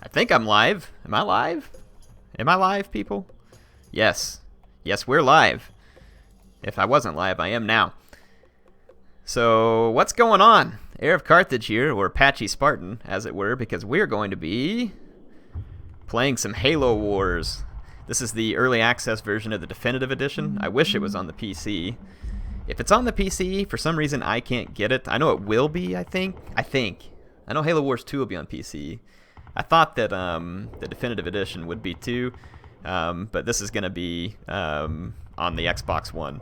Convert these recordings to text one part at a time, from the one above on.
I think I'm live. Am I live? Am I live, people? Yes. Yes, we're live. If I wasn't live, I am now. So, what's going on? HeirofCarthage here, or Patchy Spartan, as it were, because we're going to be playing some Halo Wars. This is the early access version of the definitive edition. I wish it was on the PC. If it's on the PC, for some reason I can't get it. I know it will be, I think. I know Halo Wars 2 will be on PC. I thought that the definitive edition would be too, but this is going to be on the Xbox One.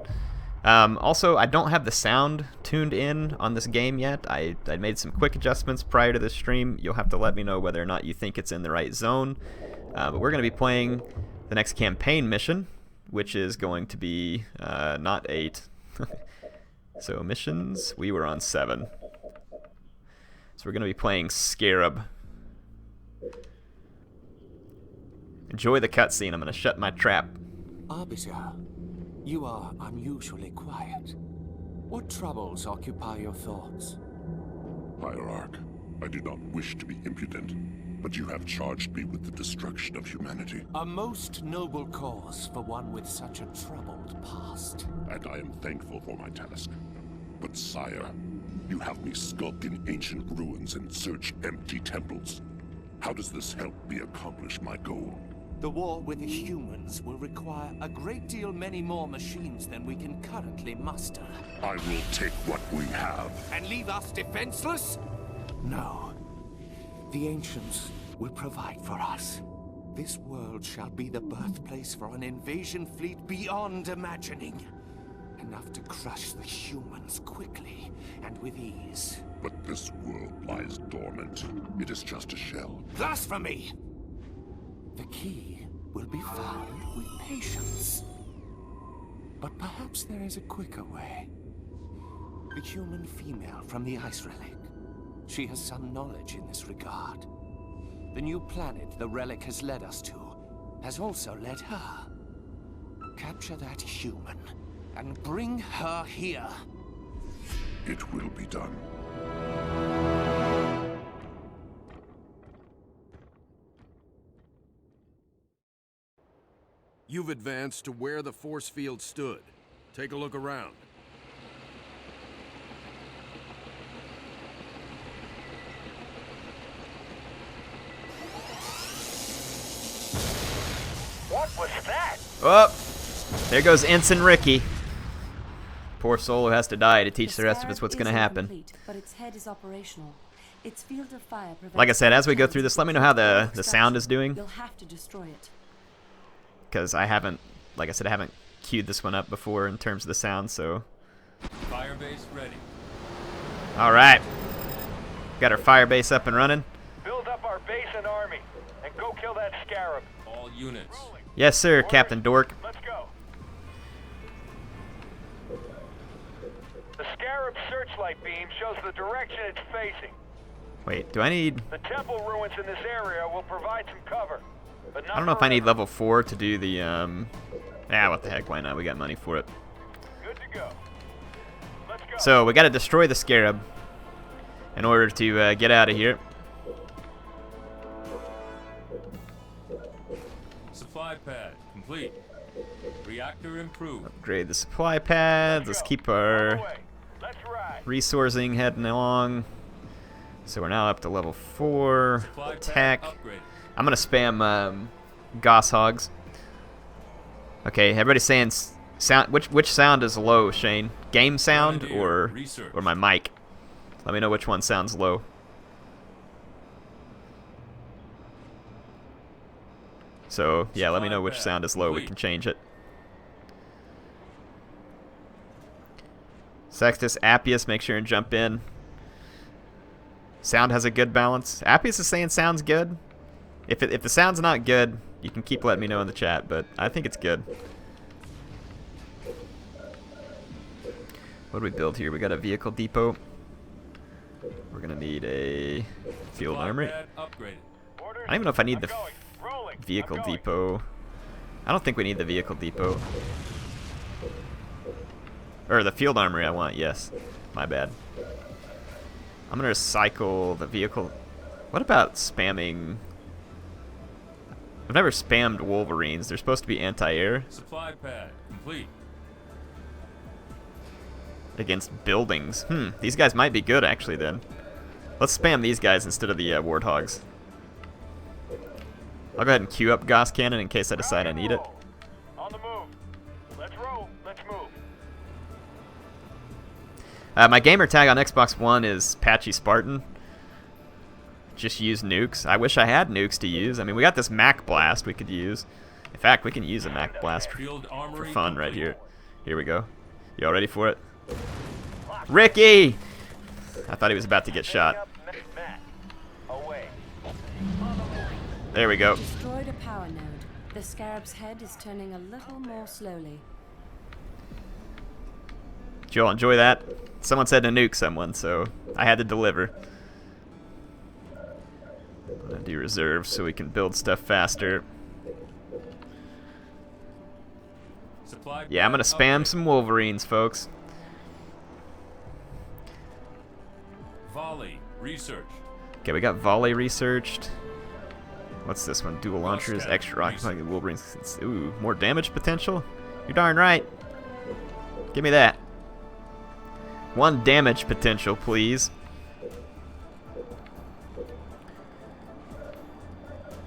Also, I don't have the sound tuned in on this game yet. I made some quick adjustments prior to this stream. You'll have to let me know whether or not you think it's in the right zone. But we're going to be playing the next campaign mission, which is going to be not 8. So missions, we were on 7. So we're going to be playing Scarab. Enjoy the cutscene. I'm going to shut my trap. Arbiter, you are unusually quiet. What troubles occupy your thoughts? Hierarch, I do not wish to be impudent, but you have charged me with the destruction of humanity. A most noble cause for one with such a troubled past. And I am thankful for my task. But sire, you have me skulk in ancient ruins and search empty temples. How does this help me accomplish my goal? The war with the humans will require a great deal many more machines than we can currently muster. I will take what we have. And leave us defenseless? No. The ancients will provide for us. This world shall be the birthplace for an invasion fleet beyond imagining. Enough to crush the humans quickly and with ease. But this world lies dormant. It is just a shell. Blasphemy! The key will be found with patience. But perhaps there is a quicker way. The human female from the ice relic. She has some knowledge in this regard. The new planet the relic has led us to has also led her. Capture that human and bring her here. It will be done. You've advanced to where the force field stood. Take a look around. What was that? Oh, there goes Ensign Ricky. Poor soul who has to die to teach the rest of us what's going to happen. Complete, but its head is operational. Its field of fire Like I said, as we go through this, let me know how the sound is doing. You'll have to destroy it. Because I haven't, like I said, I haven't queued this one up before in terms of the sound, so. Firebase ready. Alright. Got our firebase up and running. Build up our base and army, and go kill that Scarab. All units. Yes, sir, Captain Dork. Let's go. The Scarab searchlight beam shows the direction it's facing. Wait, do I need... The temple ruins in this area will provide some cover. But not I don't know if I need forever. level 4 to do the, what the heck, why not? We got money for it. Good to go. Let's go. So, we gotta destroy the Scarab in order to get out of here. Supply pad complete. Reactor improved. Upgrade the supply pads. Let's keep On our the way. Let's ride. resourcing heading along. So we're now up to level 4. Supply Attack. pad upgraded. I'm gonna spam Goss Hogs. Okay, everybody's saying sound. Which sound is low, Shane? Game sound or Research. my mic? Let me know which one sounds low. So yeah, let me know which sound is low. We can change it. Sextus, Appius, make sure and jump in. Sound has a good balance. Appius is saying sounds good. If the sound's not good, you can keep letting me know in the chat, but I think it's good. What do we build here? We got a vehicle depot. We're gonna need a field Supply armory. pad upgraded. Orders. I don't even know if I need I'm the going. Rolling. vehicle I'm going. depot. I don't think we need the vehicle depot. Or the field armory I want, yes. My bad. I'm gonna recycle the vehicle. What about spamming I've never spammed Wolverines. They're supposed to be anti-air Supply pad complete. against buildings. These guys might be good, actually, then. Let's spam these guys instead of the Warthogs. I'll go ahead and queue up Gauss Cannon in case I decide I need it. On the move. Let's roll. Let's move. My gamer tag on Xbox One is Patchy Spartan. Just use nukes. I wish I had nukes to use. I mean, we got this Mac Blast we could use. In fact, we can use a Mac Blast Field for armory fun right complete. here. Here we go. You all ready for it? Ricky! I thought he was about to get shot. Matt. Away. There we go. Destroyed a power node. The Scarab's head is turning a little more slowly. Did you all enjoy that? Someone said to nuke someone, so I had to deliver. I'm gonna do reserves so we can build stuff faster. Supply Yeah, I'm gonna pad spam upgrade. some Wolverines, folks. Volley research. Okay, we got volley researched. What's this one? Dual launchers, Scout extra rockets, research. like Wolverines. Ooh, more damage potential? You're darn right. Give me that. 1 damage potential, please.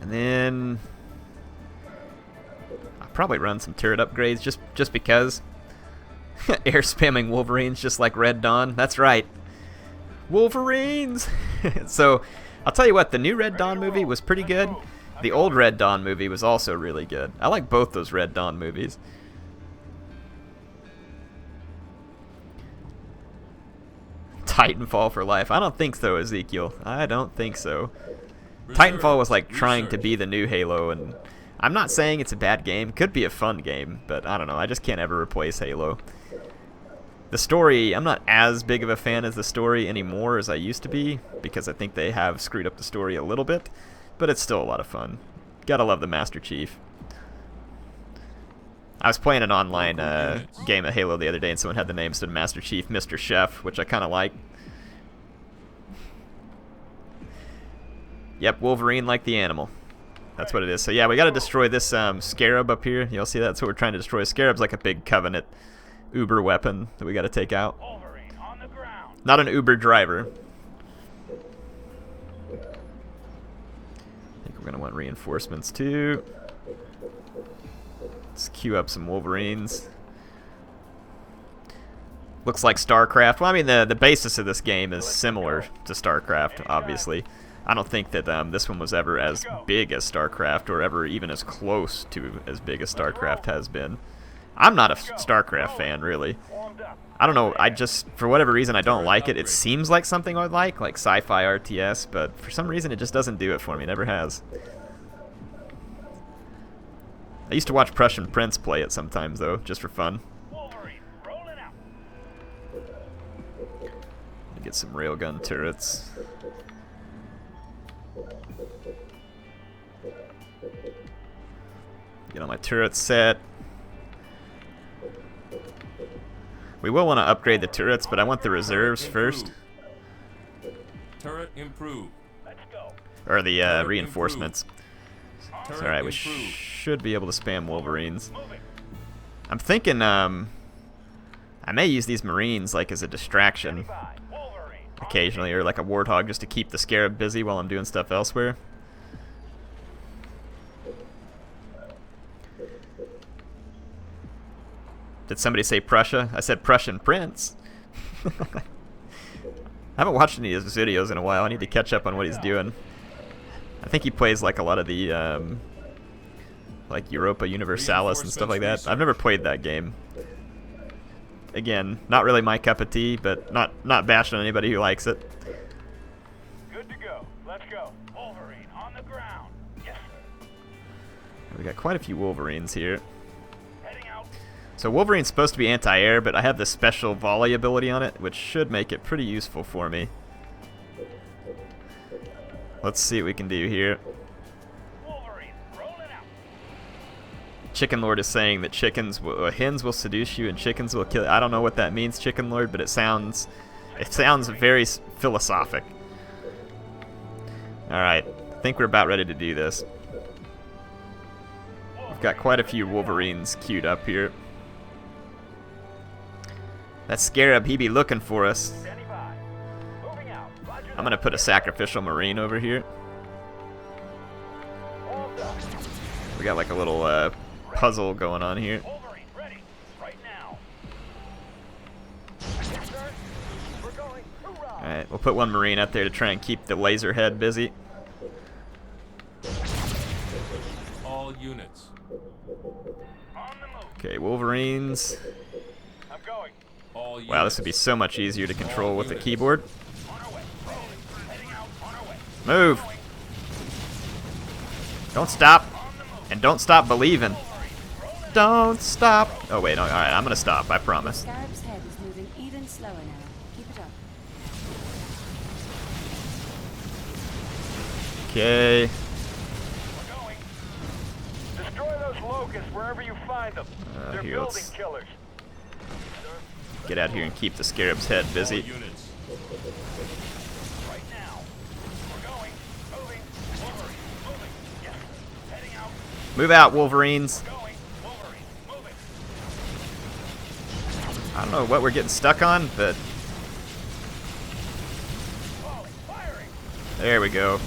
And then I'll probably run some turret upgrades just because. Air spamming Wolverines just like Red Dawn. That's right. Wolverines! So, I'll tell you what, the new Red Dawn movie was pretty good. The old Red Dawn movie was also really good. I like both those Red Dawn movies. Titanfall for life. I don't think so, Ezekiel. I don't think so. Titanfall was like trying to be the new Halo, and I'm not saying it's a bad game. Could be a fun game, but I don't know. I just can't ever replace Halo. The story, I'm not as big of a fan as the story anymore as I used to be, because I think they have screwed up the story a little bit, but it's still a lot of fun. Gotta love the Master Chief. I was playing an online game of Halo the other day, and someone had the name said Master Chief, Mr. Chef, which I kind of like. Yep, Wolverine like the animal. That's what it is. So yeah, we gotta destroy this Scarab up here. You'll see that's what we're trying to destroy. Scarab's like a big Covenant Uber weapon that we gotta take out. Wolverine on the ground. Not an Uber driver. I think we're gonna want reinforcements too. Let's queue up some Wolverines. Looks like StarCraft. Well, I mean, the basis of this game is similar to StarCraft, obviously. I don't think that this one was ever as big as StarCraft, or ever even as close to as big as StarCraft has been. I'm not a StarCraft fan, really. I don't know, I just, for whatever reason, I don't like it. It seems like something I'd like sci-fi RTS, but for some reason it just doesn't do it for me. It never has. I used to watch Prussian Prince play it sometimes, though, just for fun. Wolverine rolling out. Get some railgun turrets. Get all my turrets set. We will want to upgrade the turrets, but I want the reserves first. Turret improved. Let's go. Or the Turret reinforcements. Turret Alright, we improved. should be able to spam Wolverines. Moving. I'm thinking, I may use these Marines, like, as a distraction Bye. Wolverine. occasionally, or like a Warthog just to keep the Scarab busy while I'm doing stuff elsewhere. Did somebody say Prussia? I said Prussian Prince. I haven't watched any of his videos in a while. I need to catch up on what he's doing. I think he plays like a lot of the like Europa Universalis and stuff like that. I've never played that game. Again, not really my cup of tea, but not bashing on anybody who likes it. Good to go. Let's go. Wolverine on the ground. Yes, sir. We got quite a few Wolverines here. Heading out. So Wolverine's supposed to be anti-air, but I have this special volley ability on it, which should make it pretty useful for me. Let's see what we can do here. Wolverine rolling out. Chicken Lord is saying that hens will seduce you and chickens will kill. I don't know what that means, Chicken Lord, but it sounds very philosophic. All right, I think we're about ready to do this. We've got quite a few Wolverines queued up here. That Scarab, he be looking for us. I'm gonna put a sacrificial Marine over here. We got like a little puzzle going on here. Alright, we'll put one Marine out there to try and keep the laser head busy. All units. Okay, Wolverines. All units. Wow, this would be so much easier to control with the keyboard. Move! Don't stop! And don't stop believing. Don't stop! Oh wait, no, alright, I'm gonna stop, I promise. Scarab's head is moving even slower now. Keep it up. Okay. Destroy those locusts wherever you find them. They're Here, building let's killers. get out here and keep the Scarab's head All busy. units. Right now. We're going. Moving. Wolverine. Moving. Yes. Heading out. Move out, Wolverines. Going. Wolverine. Moving. I don't know what we're getting stuck on, but Falling. Firing. there we go.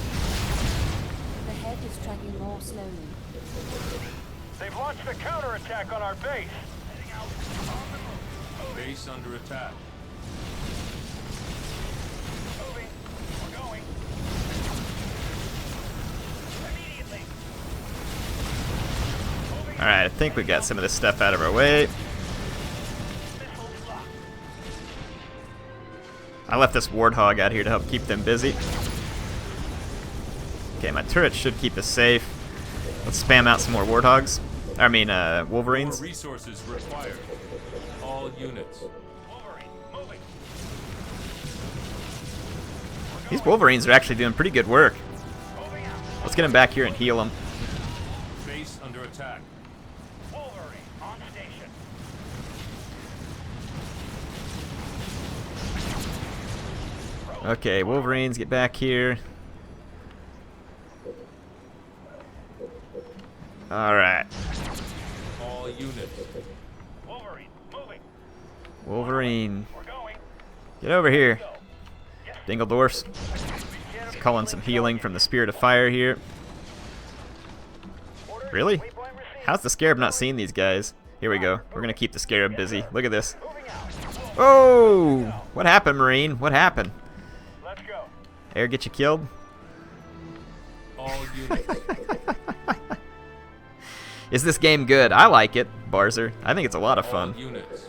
The head is tracking more slowly. They've launched a counterattack on our base. Heading out. On the move. Base under attack. Moving. We're going. Immediately. Alright, I think we got some of this stuff out of our way. Missiles locked. I left this Warthog out here to help keep them busy. Okay, my turret should keep us safe. Let's spam out some more Warthogs. I mean, More Wolverines. resources required. All units. Wolverine. Moving. These Wolverines are actually doing pretty good work. Moving out. Let's get them back here and heal them. Base under attack. Wolverine. On station. Okay, Wolverines, get back here. Alright. All units. Wolverine. Moving. Wolverine, We're going. get over here. Go. Yes. Dingledorfs. Let's call in some healing from the Spirit of Fire here. Orders. Really? Waypoint received. How's the Scarab not seeing these guys? Here we go. We're gonna keep the Scarab busy. Look at this. Moving out. Oh! What happened, Marine? What happened? Let's go. Air get you killed? All units. Is this game good? I like it, Barzer. I think it's a lot of All fun. units.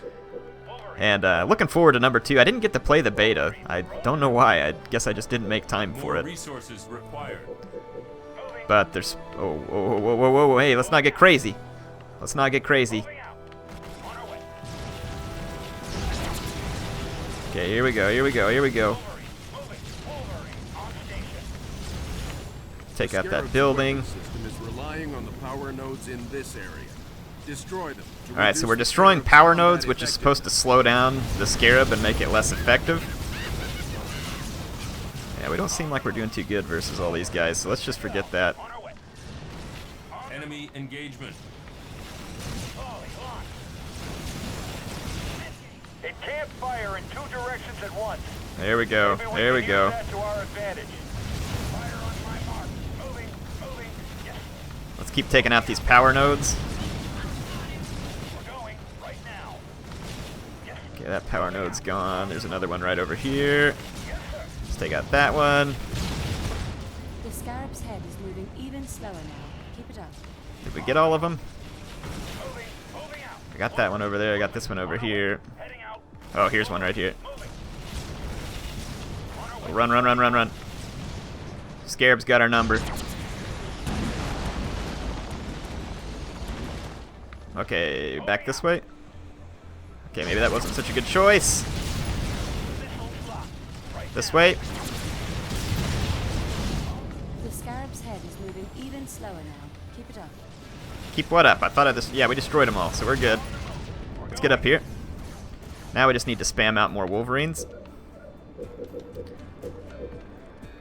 And looking forward to number 2. I didn't get to play the beta. I don't know why. I guess I just didn't make time for More it. resources required. But there's... Oh, whoa, whoa, whoa, whoa, whoa, hey, let's not get crazy. Let's not get crazy. Moving out. On our way. Okay, here we go, here we go, here we go. Wolverine. Moving. Wolverine. On station. Take out that Scarab's building. weapon system is relying on the power nodes in this area. Destroy them. to Alright, so reduce we're the destroying Scarab's power combat nodes, which is supposed to slow down the Scarab and make it less effective. Yeah, we don't seem like we're doing too good versus all these guys, so let's just forget that. On our way. Enemy engagement. It can't fire in 2 directions at once. There we go, Maybe there we can go. use that to our advantage. Fire on my mark. Moving. Moving. Yes. Let's keep taking out these power nodes. We're going right now. Yes. Okay, that power node's gone. There's another one right over here. Yes, sir. Let's take out that one. The Scarab's head is moving even slower now. Keep it up. Did we get all of them? Moving. Moving out. I got that one over there. I got this one over here. Heading out. Oh, here's one right here. Moving. Run, run, run, run, run. Scarab's got our number. Okay, back this way. Okay, maybe that wasn't such a good choice. This way. The Scarab's head is moving even slower now. Keep it up. Keep what up? I thought I just... Yeah, we destroyed them all, so we're good. Let's get up here. Now we just need to spam out more Wolverines.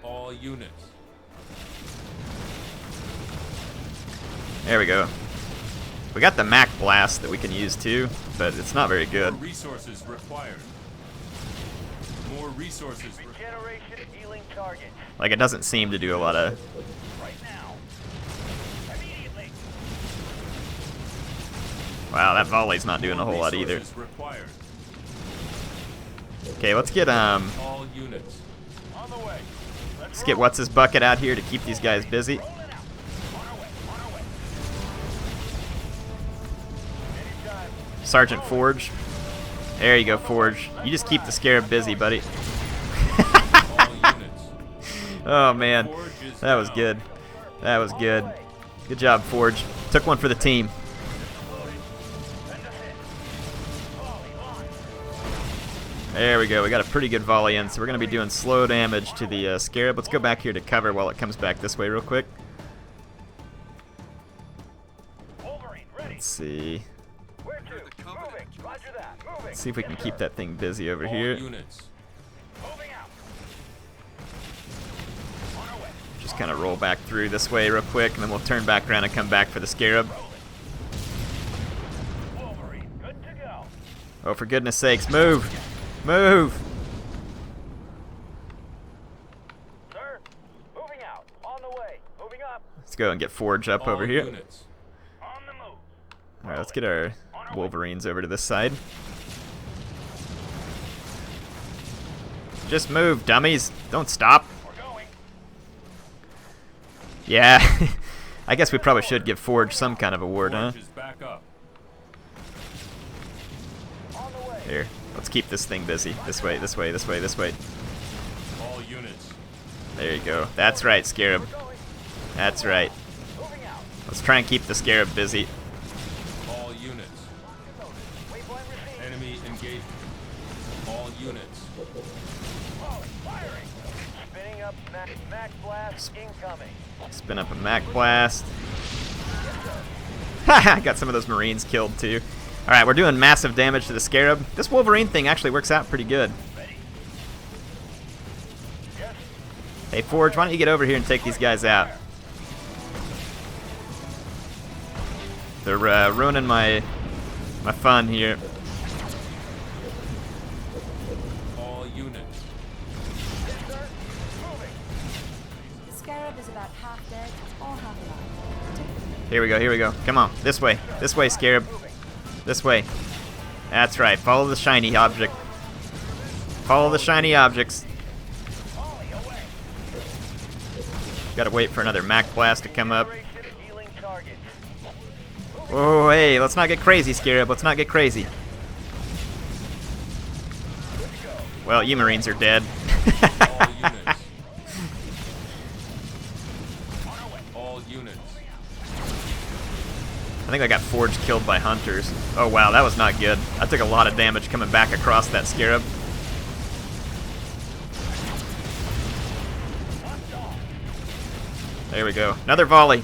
All units. There we go. We got the Mac Blast that we can use too, but it's not very good. More resources required. More resources. Regeneration healing target. Like, it doesn't seem to do a lot of... Right now. Immediately. Wow, that volley's not doing a whole lot either. Resources required. Okay, let's get All units. On the way. let's get what's his bucket out here to keep these guys busy. Rolling out. On our way. On our way. Anytime. Sergeant Forge. There you go, Forge. You just keep the Scarab busy, buddy. All units. Oh man, Forge is that was down. good. That was good. Good job, Forge. Took one for the team. There we go. We got a pretty good volley in, so we're going to be doing slow damage to the Scarab. Let's go back here to cover while it comes back this way real quick. Wolverine, ready. Let's see. Where to? Moving. Roger that. Moving. Let's see if we can keep that thing busy over All here. units. Moving out. On our way. Just kind of roll back through this way real quick, and then we'll turn back around and come back for the Scarab. Wolverine, good to go. Oh, for goodness sakes, move! Move! Sir, moving out. On the way. Moving up. Let's go and get Forge up over All here. units. On the move. Alright, let's get our Wolverines over to this side. Just move, dummies! Don't stop! We're going. Yeah, I guess we probably should give Forge some kind of award, huh? Forge is back up. On the way. Here, let's keep this thing busy. This way, this way, this way, this way. All units. There you go. That's right, Scarab. Going. That's right. Moving out. Let's try and keep the Scarab busy. All units. Waypoint received. Enemy engagement. All units. Oh, firing. Spinning up. Mac blast incoming. Spin up a Mac Blast. Haha, got some of those Marines killed too. Alright, we're doing massive damage to the Scarab. This Wolverine thing actually works out pretty good. Ready. Yes. Hey Forge, why don't you get over here and take these guys out? They're ruining my fun here. All units. Yes, sir. Moving. The Scarab is about half dead or half alive. Here we go, here we go. Come on, this way, Scarab. This way. That's right, follow the shiny object. Follow the shiny objects. Gotta wait for another Mac Blast to come up. Regeneration healing target. Oh, hey, let's not get crazy, Scarab. Let's not get crazy. Well, you Marines are dead. All units. All units. I think I got Forge killed by Hunters. Oh, wow, that was not good. I took a lot of damage coming back across that Scarab. There we go. Another volley.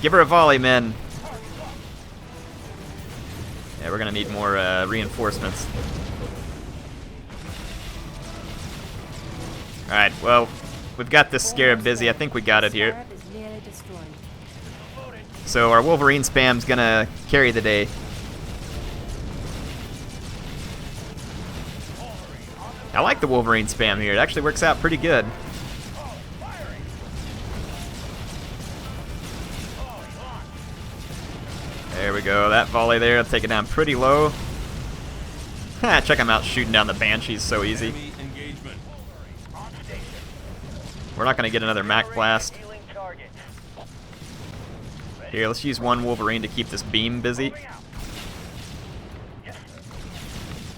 Give her a volley, men. Yeah, we're gonna need more reinforcements. Alright, well, we've got this Scarab busy. I think we got it here. Scarab is nearly destroyed. So our Wolverine spam's gonna carry the day. I like the Wolverine spam here. It actually works out pretty good. There we go. That volley there, I'll take it down pretty low. Check him out shooting down the Banshees so easy. Enemy engagement. We're not going to get another Mac Blast. Healing target. Here, let's use one Wolverine to keep this beam busy. Moving out. Yes, sir.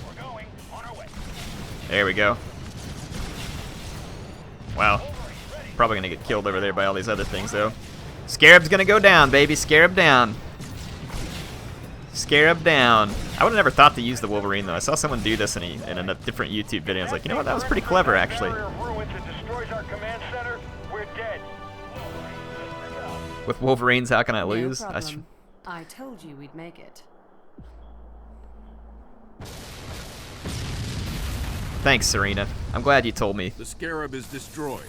We're going. On our way. There we go. Wow. Probably going to get killed over there by all these other things, though. Scarab's going to go down, baby. Scarab down. Scarab down. I would have never thought to use the Wolverine, though. I saw someone do this in a different YouTube video. I was like, you know what? That was pretty clever, actually. Barrier of ruins that destroys our command center. We're dead. With Wolverines, how can I lose? No I sh- problem. I told you we'd make it. Thanks, Serena. I'm glad you told me. The Scarab is destroyed.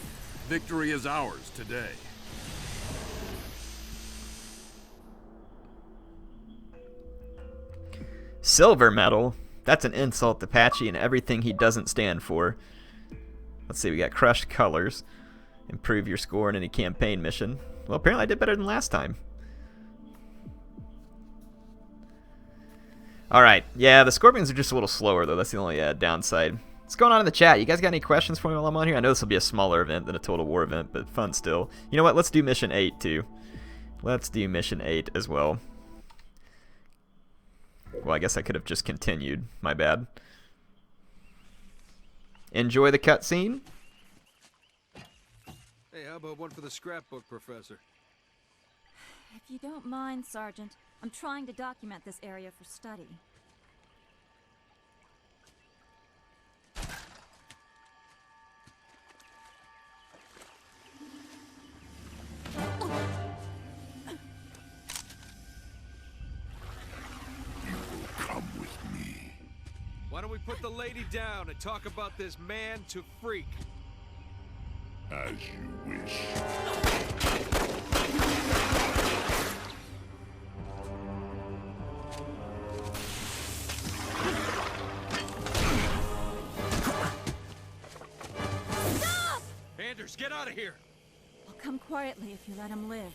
Victory is ours today. Silver medal? That's an insult to Apache and everything he doesn't stand for. Let's see, we got crushed colors. Improve your score in any campaign mission. Well, apparently I did better than last time. Alright, yeah, the Scorpions are just a little slower, though. That's the only downside. What's going on in the chat? You guys got any questions for me while I'm on here? I know this will be a smaller event than a Total War event, but fun still. You know what? Let's do Mission 8, too. Let's do Mission 8 as well. Well, I guess I could have just continued. My bad. Enjoy the cutscene. Hey, how about one for the scrapbook, Professor? If you don't mind, Sergeant, I'm trying to document this area for study. Come with me. Why don't we put the lady down and talk about this man to freak? As you wish. Anders, get out of here! I'll come quietly if you let him live.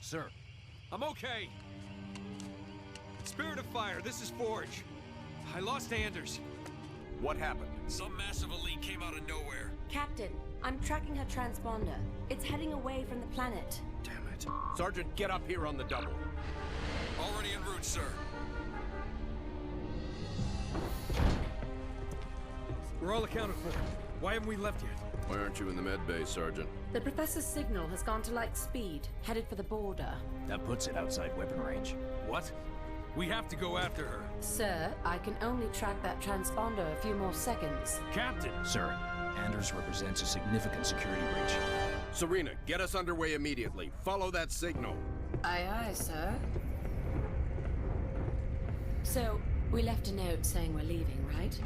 Sir. I'm okay. Spirit of Fire, this is Forge. I lost Anders. What happened? Some massive elite came out of nowhere. Captain, I'm tracking her transponder. It's heading away from the planet. Damn it. Sergeant, get up here on the double. Already en route, sir. We're all accounted for. Why haven't we left yet? Why aren't you in the med bay, Sergeant? The Professor's signal has gone to light speed, headed for the border. That puts it outside weapon range. What? We have to go after her. Sir, I can only track that transponder a few more seconds. Captain! Sir, Anders represents a significant security breach. Serena, get us underway immediately. Follow that signal. Aye, aye, sir. So, we left a note saying we're leaving, right?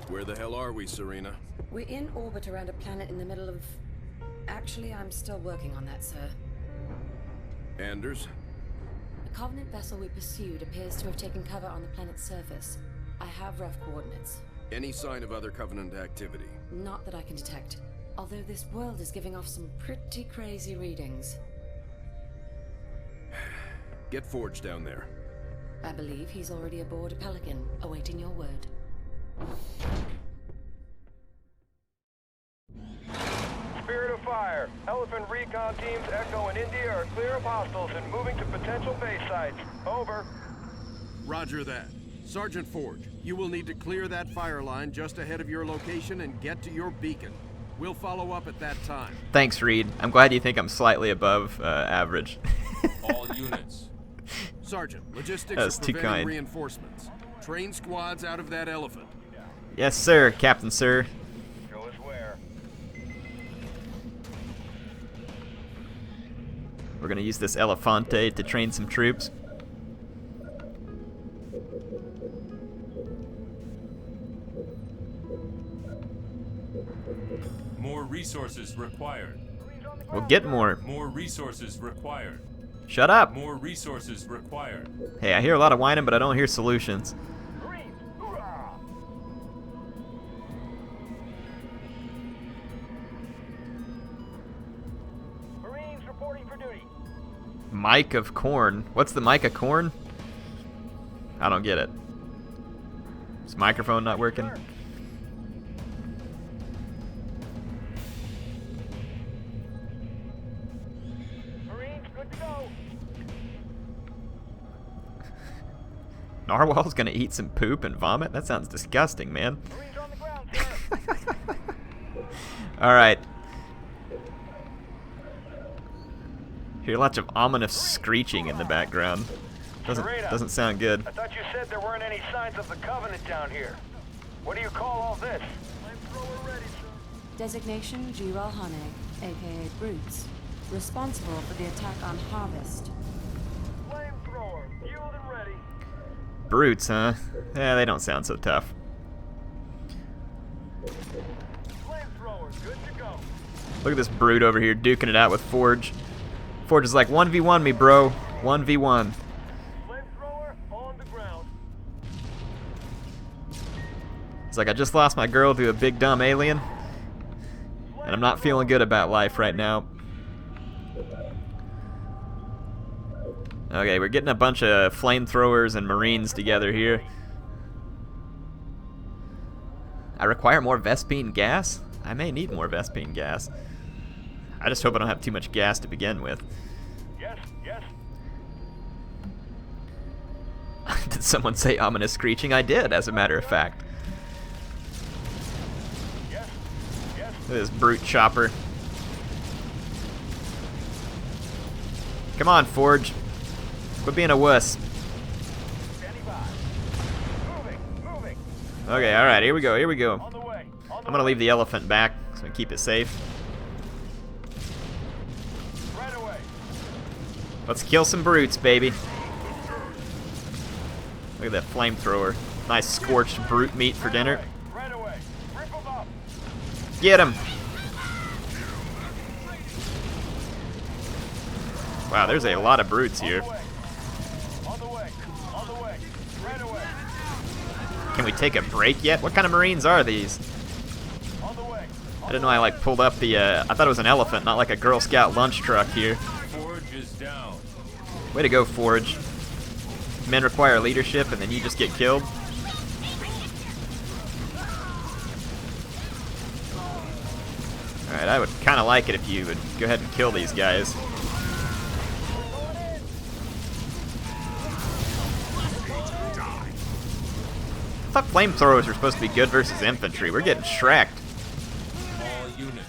Where the hell are we, Serena? We're in orbit around a planet in the middle of... Actually, I'm still working on that, sir. Anders? The Covenant vessel we pursued appears to have taken cover on the planet's surface. I have rough coordinates. Any sign of other Covenant activity? Not that I can detect. Although this world is giving off some pretty crazy readings. Get Forge down there. I believe he's already aboard a Pelican, awaiting your word. Spirit of Fire. Elephant recon teams Echo and India are clear of hostiles and moving to potential base sites. Over. Roger that. Sergeant Forge, you will need to clear that fire line just ahead of your location and get to your beacon. We'll follow up at that time. Thanks, Reed. I'm glad you think I'm slightly above average. All units. Sergeant, logistics That's are too preventing kind. reinforcements. Train squads out of that elephant. Yes, sir, Captain, sir. Show us where. We're gonna use this Elefante to train some troops. More resources required. We'll get more. More resources required. Shut up. More resources required. Hey, I hear a lot of whining, but I don't hear solutions. Marines, hoorah! Marines reporting for duty. Mic of corn. What's the mic of corn? I don't get it. Is the microphone not working? Marines, good to go. Narwhal's gonna eat some poop and vomit? That sounds disgusting, man. Marines on the ground, sir. Alright. Hear lots of ominous screeching in the background. Doesn't sound good. I thought you said there weren't any signs of the Covenant down here. What do you call all this? Flamethrower ready, sir. Designation Jiral Hane, aka Brutes. Responsible for the attack on Harvest. Flamethrower, fueled and ready. Brutes, huh? Yeah, they don't sound so tough. Flamethrower, good to go. Look at this brute over here duking it out with Forge. Forge is like 1v1 me, bro. 1v1. Flamethrower on the ground. It's like I just lost my girl to a big dumb alien, and I'm not feeling good about life right now. Okay, we're getting a bunch of flamethrowers and marines together here. I require more Vespene gas? I may need more Vespene gas. I just hope I don't have too much gas to begin with. Yes, yes. Did someone say ominous screeching? I did, as a matter of fact. Yes, yes. Look at this brute chopper. Come on, Forge. Quit being a wuss. Standing by. Moving. Okay, alright, here we go, here we go. On the way. I'm gonna leave the elephant back so we keep it safe. Right away. Let's kill some brutes, baby. Look at that flamethrower. Nice scorched brute meat for dinner. Right away. Rip 'em up. Get him! Wow, there's a lot of brutes here. On the way. Right away. Can we take a break yet? What kind of marines are these? On the way. I didn't know I like pulled up the I thought it was an elephant, not like a Girl Scout lunch truck here. Forge is down. Way to go, Forge. Men require leadership and then you just get killed. Alright, I would kinda like it if you would go ahead and kill these guys. I thought flamethrowers were supposed to be good versus infantry. We're getting shreked. All units.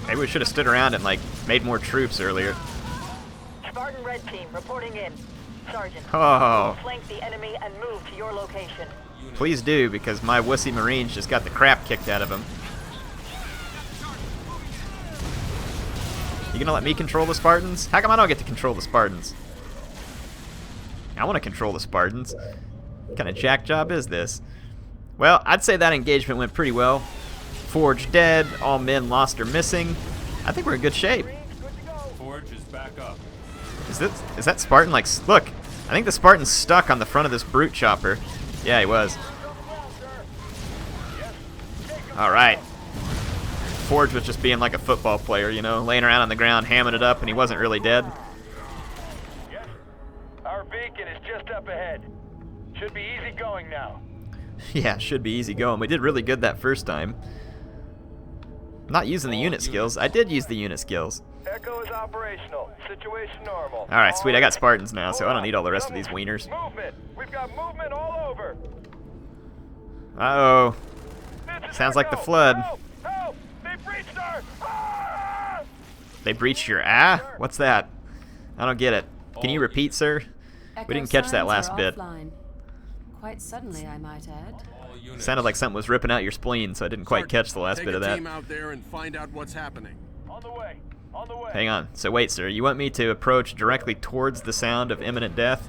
Maybe we should have stood around and like made more troops earlier. Spartan Red Team reporting in. Sergeant, Oh, flank the enemy and move to your location. please do, because my wussy marines just got the crap kicked out of them. You gonna let me control the Spartans? How come I don't get to control the Spartans? I want to control the Spartans. What kind of jack job is this? Well, I'd say that engagement went pretty well. Forge dead, all men lost or missing. I think we're in good shape. Forge is back up. Is that Spartan like, look, I think the Spartan's stuck on the front of this brute chopper. Yeah, he was. Alright. Forge was just being like a football player, you know, laying around on the ground, hamming it up, and he wasn't really dead. Yes. Our beacon is just up ahead. Should be easy going now. Yeah, should be easy going. We did really good that first time. Not using the unit skills. I did use the unit skills. Echo is operational. Situation normal. Alright, sweet. I got Spartans now, so I don't need all the rest of these wieners. Movement. We've got movement all over. Uh-oh. Sounds like the flood. Help! Help! They breached our... Ah! They breached your What's that? I don't get it. Can you repeat, sir? We didn't catch that last bit. Offline. Quite suddenly, I might add. Sounded like something was ripping out your spleen, so I didn't quite catch the last bit of that. Take a team out there and find out what's happening. On the way. On the way. Hang on. So wait, sir. You want me to approach directly towards the sound of imminent death?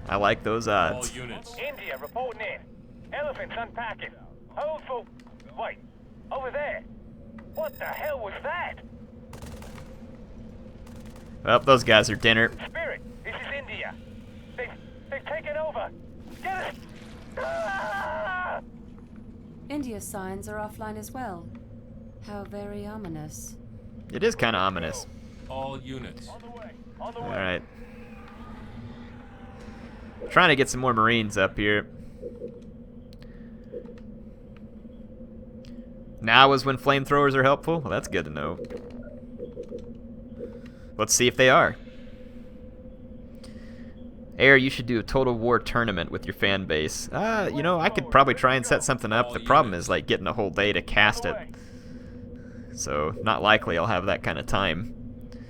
I like those odds. All units. India reporting in. Elephants unpacking. Hold for... Wait. Over there. What the hell was that? Well, those guys are dinner. Spirit, this is India. They've taken over. Get us. Ah! India's signs are offline as well. How very ominous. It is kind of ominous. All units. On the way. On the way. Alright. Trying to get some more Marines up here. Now is when flamethrowers are helpful? Well, that's good to know. Let's see if they are. Air, you should do a Total War tournament with your fan base. You know, I could probably try and set something up. The problem is, like, getting a whole day to cast it. So, not likely I'll have that kind of time.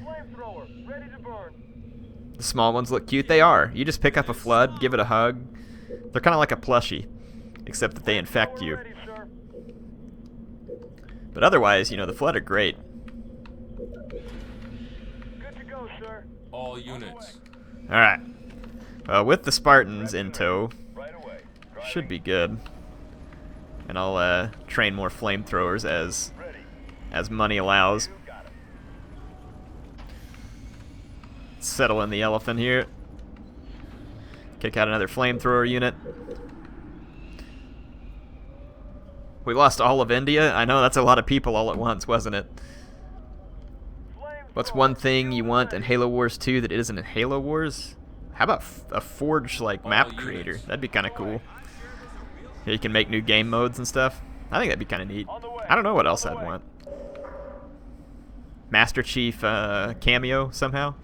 Flamethrower, ready to burn. The small ones look cute. They are. You just pick up a flood, give it a hug. They're kind of like a plushie, except that they infect you. But otherwise, you know, the flood are great. Good to go, sir. All units. Alright. Well, with the Spartans in tow, should be good. And I'll train more flamethrowers as money allows. Settle in the elephant here. Kick out another flamethrower unit. We lost all of India? I know, that's a lot of people all at once, wasn't it? What's one thing you want in Halo Wars 2 that isn't in Halo Wars? How about a Forge, like, map creator? That'd be kind of cool. Yeah, you can make new game modes and stuff. I think that'd be kind of neat. I don't know what else I'd want. Master Chief cameo somehow?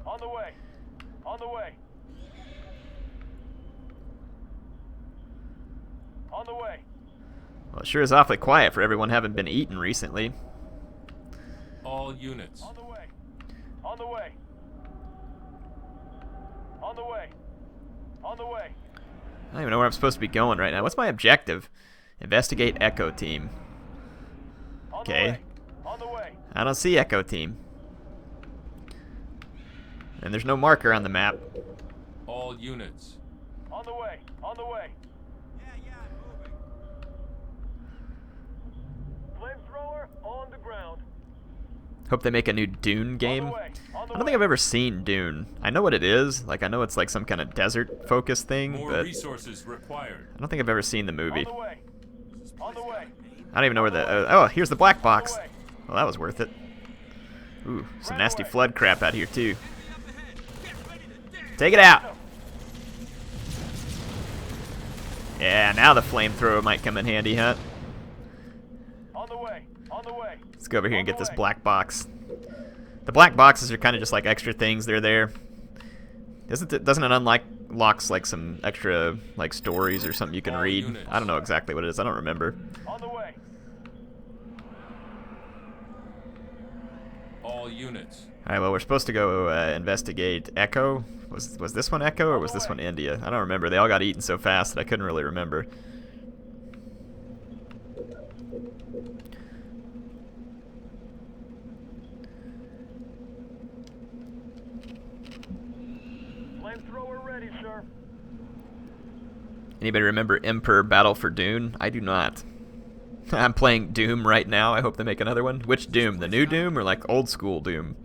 On the way. On the way. On the way. Well, it sure is awfully quiet for everyone having been eaten recently. All units. On the way. On the way. On the way. On the way. I don't even know where I'm supposed to be going right now. What's my objective? Investigate Echo Team. Okay. On the way. I don't see Echo Team. And there's no marker on the map. All units. On the way. On the way. Flamethrower on the ground. Hope they make a new Dune game. I don't think I've ever seen Dune. I know what it is. Like, I know it's like some kind of desert-focused thing, More but resources required. I don't think I've ever seen the movie. On the way. On the way. I don't even know where the... oh, here's the black box. Well, that was worth it. Ooh, some nasty flood crap out here, too. Take it out! Yeah, now the flamethrower might come in handy, huh? On the way. On the way. Let's go over here and get this black box. The black boxes are kind of just like extra things. They're there. Doesn't it unlocks like some extra like stories or something you can read? I don't know exactly what it is. I don't remember. On the way. All units. All right. Well, we're supposed to go investigate Echo. Was this one Echo or was this one India? I don't remember. They all got eaten so fast that I couldn't really remember. Flamethrower ready, sir. Anybody remember Emperor Battle for Dune? I do not. I'm playing Doom right now. I hope they make another one. Which Doom? The new Doom or like old school Doom?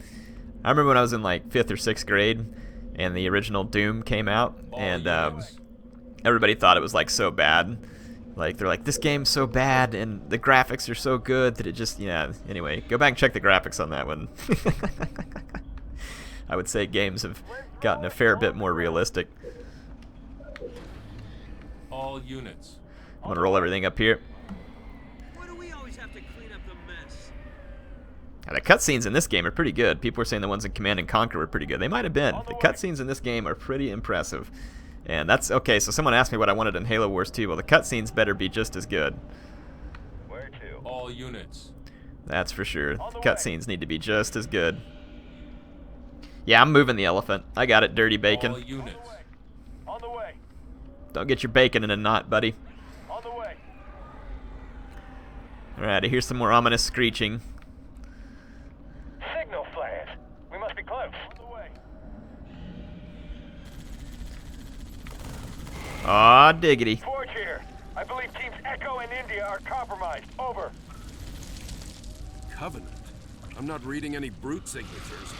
I remember when I was in like 5th or 6th grade and the original Doom came out and everybody thought it was like so bad. Like they're like, this game's so bad and the graphics are so good that it just, yeah. Anyway, go back and check the graphics on that one. I would say games have gotten a fair bit more realistic. All units. I'm gonna roll everything up here. Why do we always have to clean up the mess? Now, the cutscenes in this game are pretty good. People were saying the ones in Command and Conquer were pretty good. They might have been. The cutscenes in this game are pretty impressive. And that's okay. So someone asked me what I wanted in Halo Wars 2. Well, the cutscenes better be just as good. Where to? All units. That's for sure. The cutscenes need to be just as good. Yeah, I'm moving the elephant. I got it, Dirty Bacon. All units. On the way. Don't get your bacon in a knot, buddy. On the way. Alright, I hear some more ominous screeching. Signal flash. We must be close. On the way. Aw, diggity. Forge here. I believe teams Echo and India are compromised. Over. Covenant? I'm not reading any brute signatures.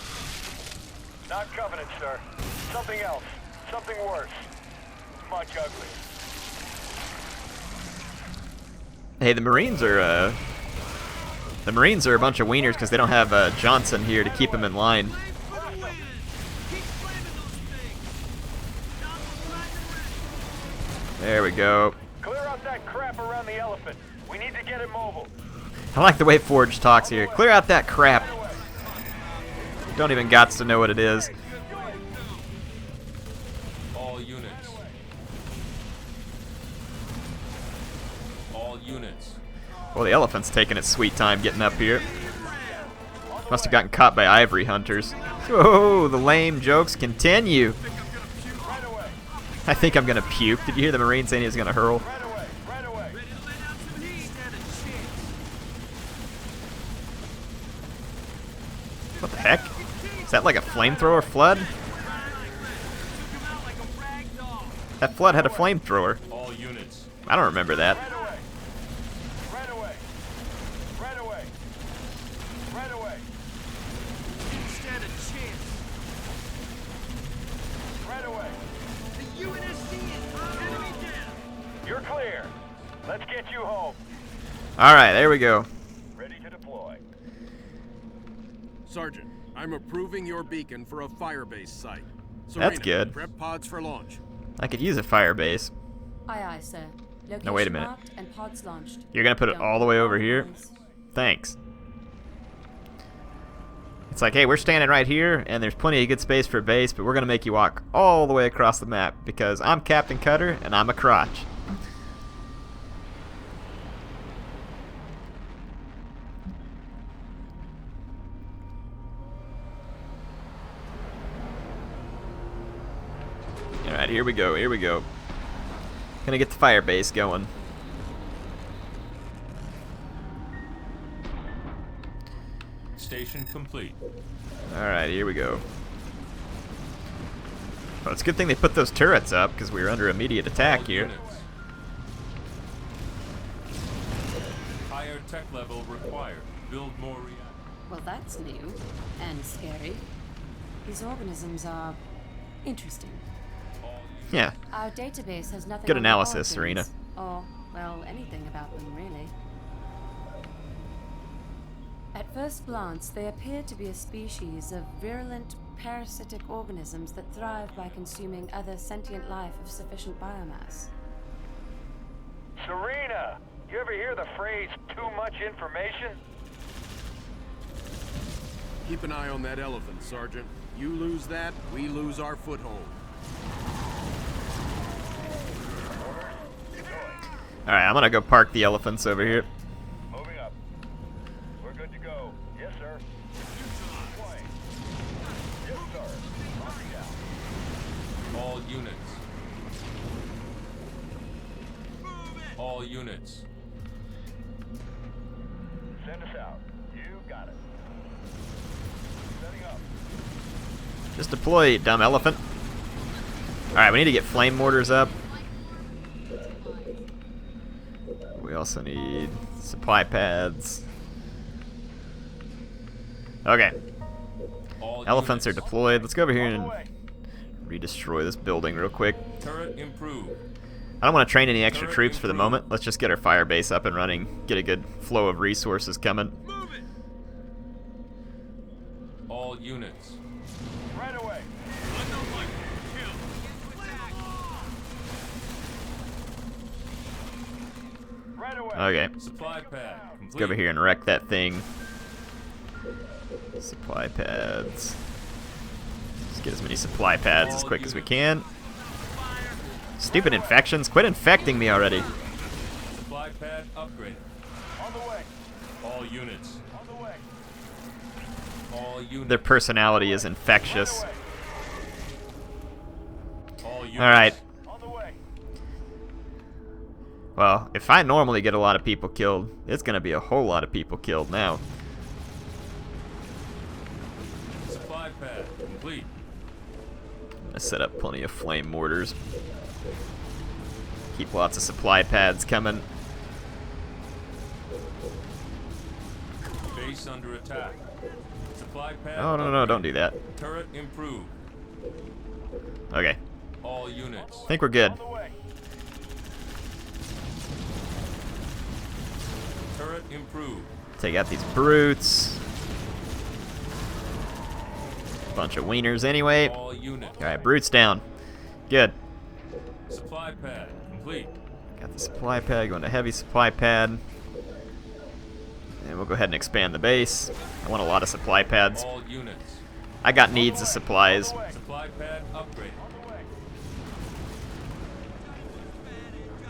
Not Covenant, sir. Something else. Something worse. Much uglier. Hey, the Marines are a bunch of wieners because they don't have Johnson here to keep them in line. There we go. Clear out that crap around the elephant. We need to get it mobile. I like the way Forge talks here. Clear out that crap. Don't even gots to know what it is. All units. All units. Well, the elephant's taking its sweet time getting up here. Must have gotten caught by ivory hunters. Oh, the lame jokes continue. I think I'm gonna puke. Did you hear the Marine saying he was gonna hurl? What the heck? Is that like a flamethrower flood? That flood had a flamethrower. All units. I don't remember that. You're clear. Let's get you home. Alright, there we go. Ready to deploy. Sergeant, I'm approving your beacon for a firebase site. That's Serena, good. Prep pods for launch. I could use a fire base. Aye, aye, sir. Location No, wait a minute. marked and pods launched. You're gonna put it Don't all the way over here? compromise. Thanks. It's like, hey, we're standing right here, and there's plenty of good space for a base, but we're gonna make you walk all the way across the map, because I'm Captain Cutter, and I'm a crotch. Alright, here we go, here we go. Gonna get the fire base going. Station complete. Alright, here we go. Well, it's a good thing they put those turrets up, because we were under immediate attack All here. units. Higher tech level required. Build more reactors. Well, that's new and scary. These organisms are interesting. Yeah. Our database has nothing Good on the analysis, origins, Serena. Or, well, anything about them, really. At first glance, they appear to be a species of virulent parasitic organisms that thrive by consuming other sentient life of sufficient biomass. Serena, you ever hear the phrase too much information? Keep an eye on that elephant, Sergeant. You lose that, we lose our foothold. Alright, I'm gonna go park the elephants over here. Moving up. We're good to go. Yes, sir. Deploying. Yes, sir. Launching down. All units. All units. Send us out. You got it. Setting up. Just deploy, you dumb elephant. Alright, we need to get flame mortars up. We also need supply pads. Okay. All Elephants are units. deployed. Let's go over here and re-destroy this building real quick. Turret improved. I don't want to train any extra troops for the moment. Let's just get our fire base up and running. Get a good flow of resources coming. All units. Right away. Right away. Okay. Supply pad Let's complete. go over here and wreck that thing. Supply pads. Let's get as many supply pads as quick as we can. Stupid infections. Quit infecting me already. Supply pad upgraded. On the way. All units. On the way. All units. Their personality is infectious. All units. Alright. On the way. Well, if I normally get a lot of people killed, it's going to be a whole lot of people killed now. Supply pad complete. I'm going to set up plenty of flame mortars. Keep lots of supply pads coming. Base under attack. Supply pad. Oh, no, don't do that. Turret improved. Okay. All units. I think we're good. On the way. Turret improved. Take out these brutes. Bunch of wieners anyway. All units. Alright, brutes down. Good. Supply pad complete. Got the supply pad, going to heavy supply pad. And we'll go ahead and expand the base. I want a lot of supply pads. All units. I got needs of supplies. Supply pad upgraded.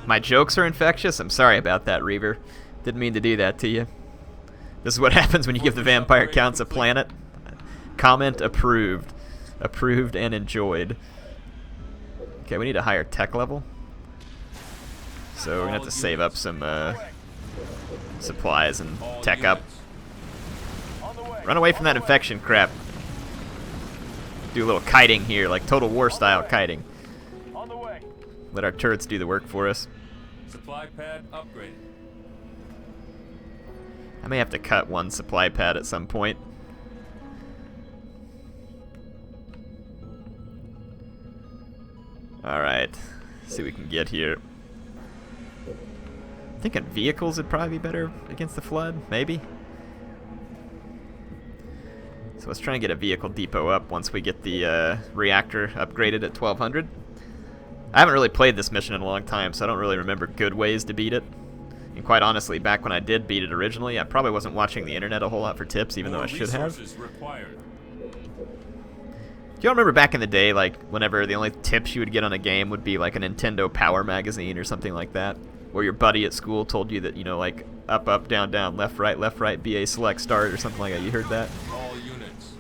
My jokes are infectious? I'm sorry about that, Reaver. Didn't mean to do that to you. This is what happens when you give the vampire counts a planet. Comment approved. Approved and enjoyed. Okay, we need a higher tech level. So we're gonna have to save up some supplies and tech up. Run away from that infection crap. Do a little kiting here, like Total War style kiting. Let our turrets do the work for us. Supply pad upgraded. I may have to cut one supply pad at some point. Alright, see what we can get here. I'm thinking vehicles would probably be better against the flood, maybe? So let's try and get a vehicle depot up once we get the reactor upgraded at 1200. I haven't really played this mission in a long time, so I don't really remember good ways to beat it. And quite honestly, back when I did beat it originally, I probably wasn't watching the internet a whole lot for tips, even though I should have. Required. Do you remember back in the day, like, whenever the only tips you would get on a game would be like a Nintendo Power magazine or something like that? Or your buddy at school told you that, you know, like, up, up, down, down, left, right, BA select, start, or something like that. You heard that? All units.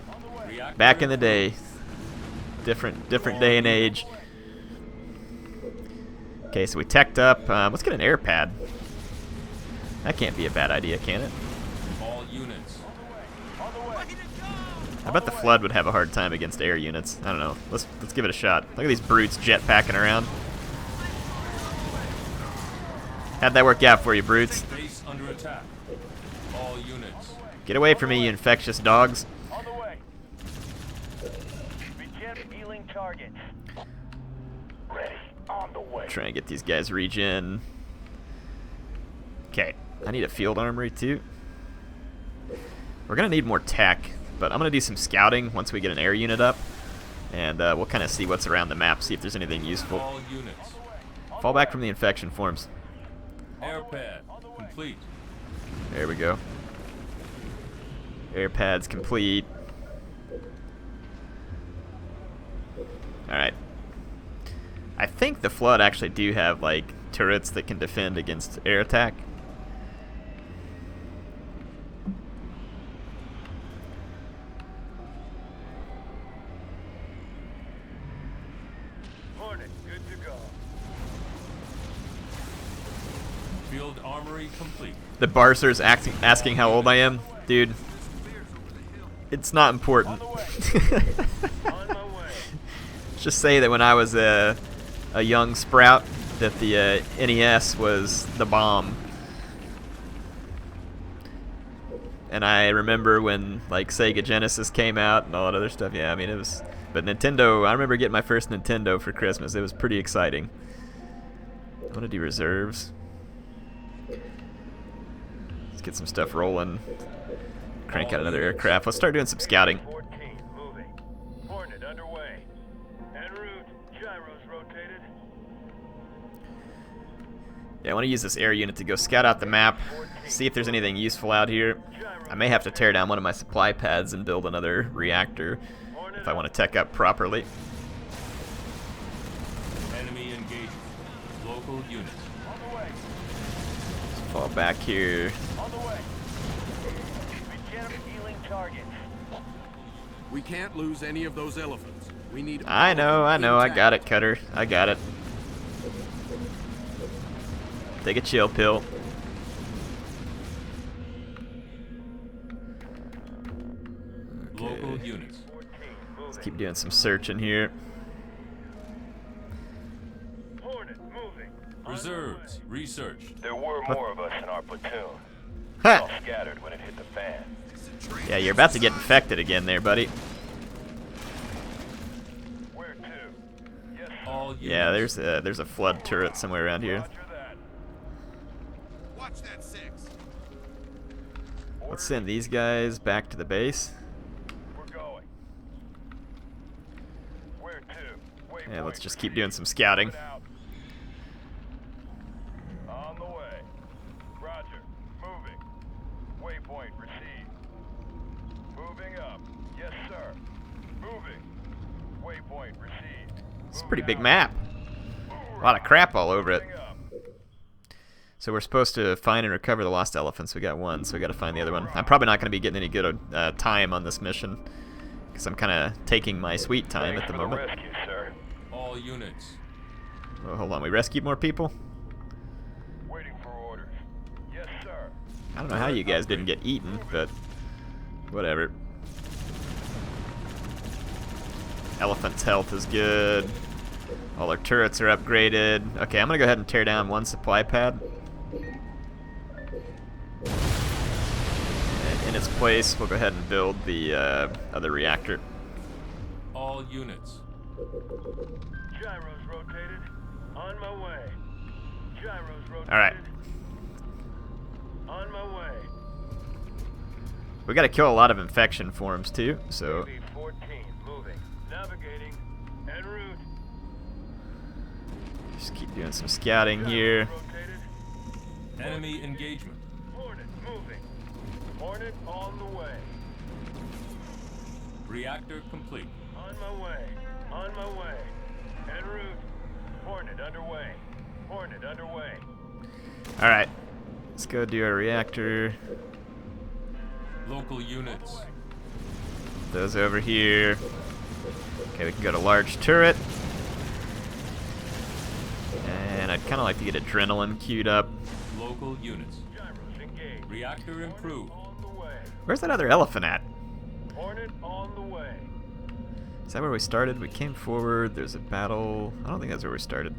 Back in the day. Different day and age. Okay, so we teched up. Let's get an air pad. That can't be a bad idea, can it? All units. I bet the flood would have a hard time against air units. I don't know. Let's give it a shot. Look at these brutes jetpacking around. How'd that work out for you, brutes? Base under attack. All units. Get away from me, you infectious dogs. On the way. Begin healing targets. Ready. On the way. Trying to get these guys regen. Okay, I need a field armory too. We're gonna need more tech, but I'm gonna do some scouting once we get an air unit up, and we'll kind of see what's around the map, see if there's anything useful. All units. Fall back from the infection forms. Air pad complete. There we go. Air pad's complete. Alright. I think the Flood actually do have, like, turrets that can defend against air attack. Hornet, good to go. Field armory complete. The Barcer's asking how old I am. Dude, it's not important. Just say that when I was a young sprout, that the NES was the bomb. And I remember when, like, Sega Genesis came out and all that other stuff. Yeah, I mean, it was... But Nintendo, I remember getting my first Nintendo for Christmas. It was pretty exciting. I want to do reserves. Let's get some stuff rolling. Crank out another aircraft. Let's start doing some scouting. 14, moving. Hornet underway. En route. Gyros rotated. Yeah, I want to use this air unit to go scout out the map, see if there's anything useful out here. I may have to tear down one of my supply pads and build another reactor if I want to tech up properly. Enemy engagement. Local units. Let's fall back here. On the way. Begin healing targets. We can't lose any of those elephants. We need. I know. I got it, Cutter. I got it. Take a chill pill. Local units. Let's keep doing some searching here. Hornet moving. Reserves researched. There were more of us in our platoon. Ha! All scattered when it hit the fan. Yeah, you're about to get infected again there, buddy. Where to? Yes, sir. All units. Yeah, there's a flood turret somewhere around here. Roger that. Watch that 6. Let's send these guys back to the base. We're going. Where to? Yeah, let's just keep doing some scouting. On the way. Roger. Moving. Waypoint received. Moving up. Yes, sir. Moving. Waypoint received. It's a pretty big map. A lot of crap all over it. So we're supposed to find and recover the lost elephants. We got one, so we got to find the other one. I'm probably not going to be getting any good time on this mission because I'm kind of taking my sweet time at the moment. Rescue, sir. All units. Oh, hold on, we rescued more people? Waiting for orders. Yes, sir. I don't know how you guys didn't get eaten, but whatever. Elephant's health is good. All our turrets are upgraded. Okay, I'm gonna go ahead and tear down one supply pad. And in its place, we'll go ahead and build the other reactor. All units. Gyros rotated. On my way. Gyros rotated. Alright. On my way. We gotta kill a lot of infection forms too, so... AV-14 moving. Navigating. En route. Just keep doing some scouting here. Enemy engagement. Hornet moving. Hornet on the way. Reactor complete. On my way. On my way. En route. Hornet underway. Hornet underway. Alright. Let's go do our reactor. Local units. Those over here. Okay, we can go to large turret. And I'd kind of like to get adrenaline queued up. Local units. Reactor improved. Where's that other elephant at? Hornet on the way. Is that where we started? We came forward. There's a battle. I don't think that's where we started.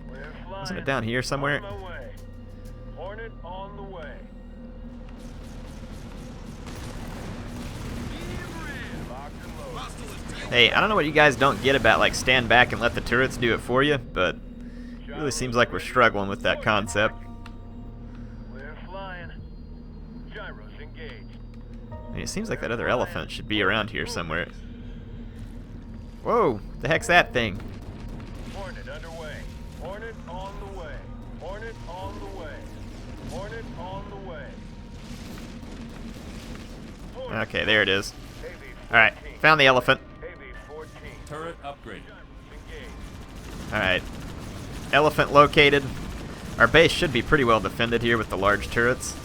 Wasn't it down here somewhere? On my way. Hornet on the way. Hey, I don't know what you guys don't get about like stand back and let the turrets do it for you, but it really seems like we're struggling with that concept. We're flying. Gyros engaged. I mean, it seems like that other elephant should be around here somewhere. Whoa, the heck's that thing? Hornet underway. Hornet on the way. Hornet on the way. Hornet on the way. Okay, there it is. Alright, found the elephant. Turret upgrade. Alright. Elephant located. Our base should be pretty well defended here with the large turrets.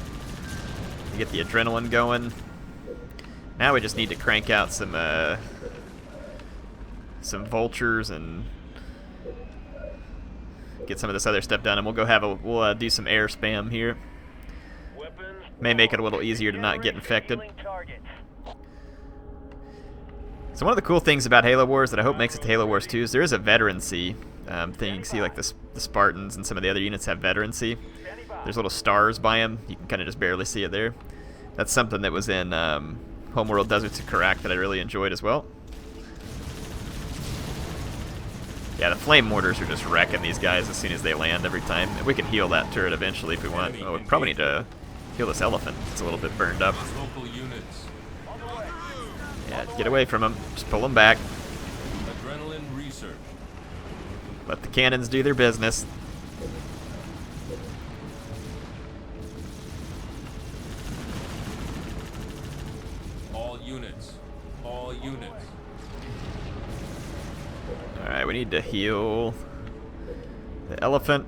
We get the adrenaline going. Now we just need to crank out some vultures and get some of this other stuff done, and we'll go we'll do some air spam here. May make it a little easier to not get infected. So one of the cool things about Halo Wars that I hope makes it to Halo Wars 2 is there is a veterancy thing. You can see like the Spartans and some of the other units have veterancy. There's little stars by them. You can kind of just barely see it there. That's something that was in Homeworld Deserts of Karak that I really enjoyed as well. Yeah, the flame mortars are just wrecking these guys as soon as they land every time. And we can heal that turret eventually if we want. Oh, we probably need to heal this elephant. It's a little bit burned up. Local units. Yeah, get away from him. Just pull him back. Adrenaline research. Let the cannons do their business. All units. All units. Alright, we need to heal the elephant.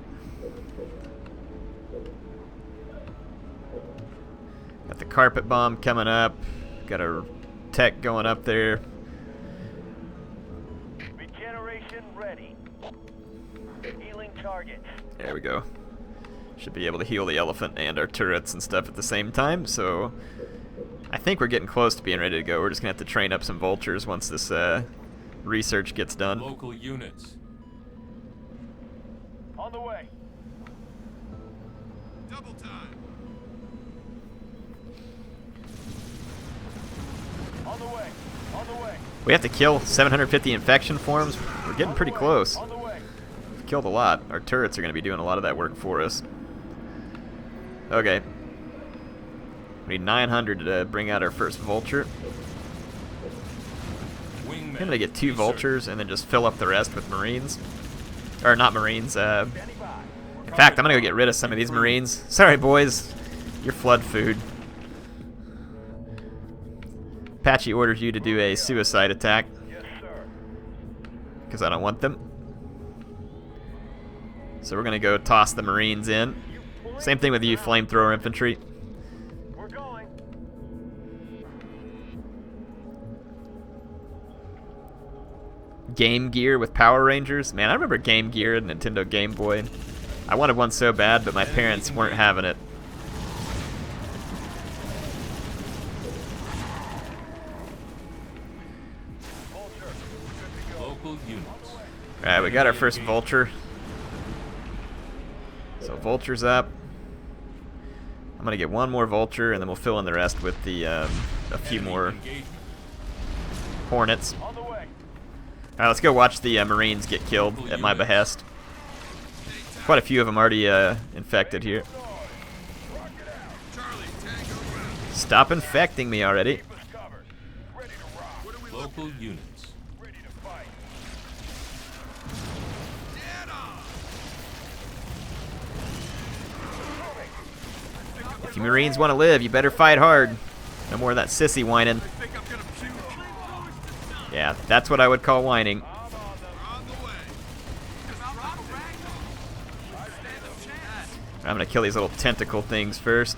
Got the carpet bomb coming up. Got a tech going up there. Regeneration ready. Healing targets. There we go. Should be able to heal the elephant and our turrets and stuff at the same time, so I think we're getting close to being ready to go. We're just gonna have to train up some vultures once this research gets done. Local units. On the way. Double time. On the way. On the way. We have to kill 750 infection forms. We're getting pretty close. On the way. We've killed a lot. Our turrets are going to be doing a lot of that work for us. Okay. We need 900 to bring out our first vulture. I'm going to get 2 vultures and then just fill up the rest with marines. Or not marines. In fact, I'm going to go get rid of some of these marines. Sorry, boys. You're flood food. Apache orders you to do a suicide attack. Because I don't want them. So we're going to go toss the marines in. Same thing with you, flamethrower infantry. We're going. Game Gear with Power Rangers. Man, I remember Game Gear and Nintendo Game Boy. I wanted one so bad, but my parents weren't having it. Local units. Alright, we got our first vulture. So vulture's up. I'm gonna get one more vulture, and then we'll fill in the rest with the a few more hornets. Alright, let's go watch the Marines get killed at my behest. Quite a few of them already infected here. Stop infecting me already. Local units. If you Marines want to live, you better fight hard. No more of that sissy whining. Yeah, that's what I would call whining. I'm gonna kill these little tentacle things first.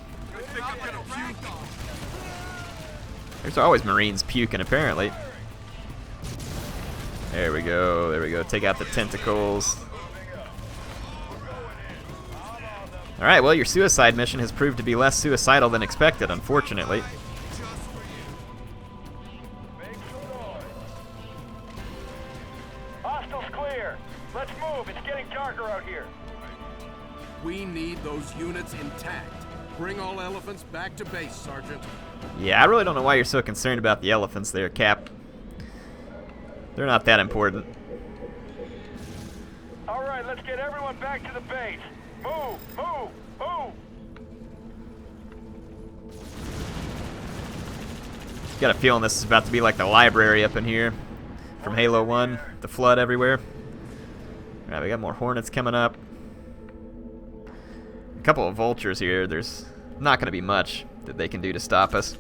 There's always Marines puking, apparently. There we go, there we go. Take out the tentacles. Alright, well, your suicide mission has proved to be less suicidal than expected, unfortunately. Hostiles clear. Let's move. It's getting darker out here. We need those units intact. Bring all elephants back to base, Sergeant. Yeah, I really don't know why you're so concerned about the elephants there, Cap. They're not that important. All right, let's get everyone back to the base. Move, move, move. Got a feeling this is about to be like the library up in here from Halo 1. The flood everywhere. Alright, we got more hornets coming up. A couple of vultures here. There's not going to be much that they can do to stop us.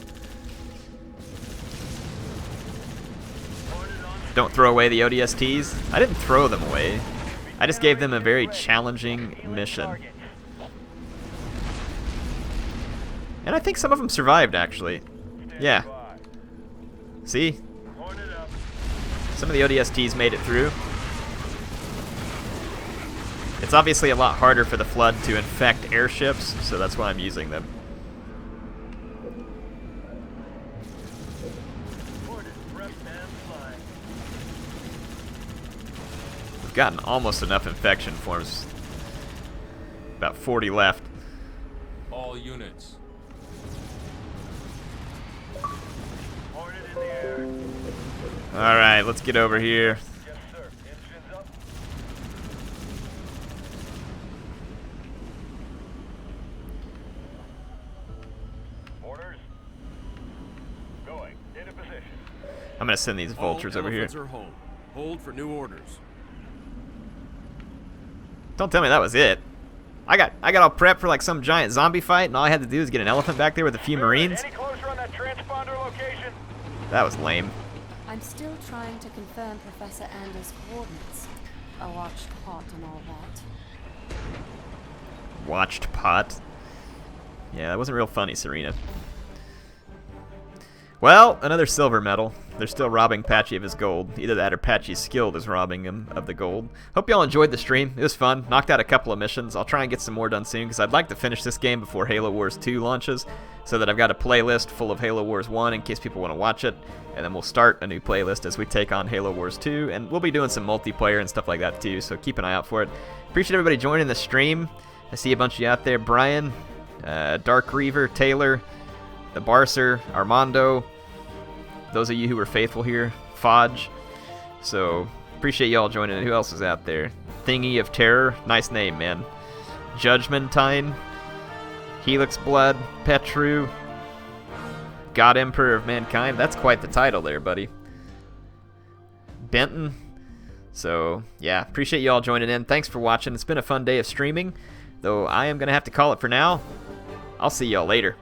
Don't throw away the ODSTs. I didn't throw them away. I just gave them a very challenging mission. And I think some of them survived, actually. Yeah. See? Some of the ODSTs made it through. It's obviously a lot harder for the Flood to infect airships, so that's why I'm using them. We've gotten almost enough infection forms. About 40 left. All units. Alright, let's get over here. Yes, sir. Engines up. Orders. Going. Into position. I'm gonna send these vultures over here. Elephants are home. Hold for new orders. Don't tell me that was it. I got all prepped for like some giant zombie fight, and all I had to do was get an elephant back there with a few Marines. Any closer on that transponder location? That was lame. I'm still trying to confirm Professor Anders' coordinates. I watched Hot and all that. Watched pot. Yeah, that wasn't real funny, Serena. Well, another silver medal. They're still robbing Patchy of his gold. Either that or Patchy's skilled is robbing him of the gold. Hope y'all enjoyed the stream. It was fun. Knocked out a couple of missions. I'll try and get some more done soon because I'd like to finish this game before Halo Wars 2 launches so that I've got a playlist full of Halo Wars 1 in case people want to watch it. And then we'll start a new playlist as we take on Halo Wars 2. And we'll be doing some multiplayer and stuff like that too, so keep an eye out for it. Appreciate everybody joining the stream. I see a bunch of you out there. Brian, Dark Reaver, Taylor, the Barcer, Armando. Those of you who were faithful here, Fodge. So, appreciate y'all joining in. Who else is out there? Thingy of Terror. Nice name, man. Judgmentine. Helix Blood. Petru. God Emperor of Mankind. That's quite the title there, buddy. Benton. So, yeah. Appreciate y'all joining in. Thanks for watching. It's been a fun day of streaming. Though I am going to have to call it for now. I'll see y'all later.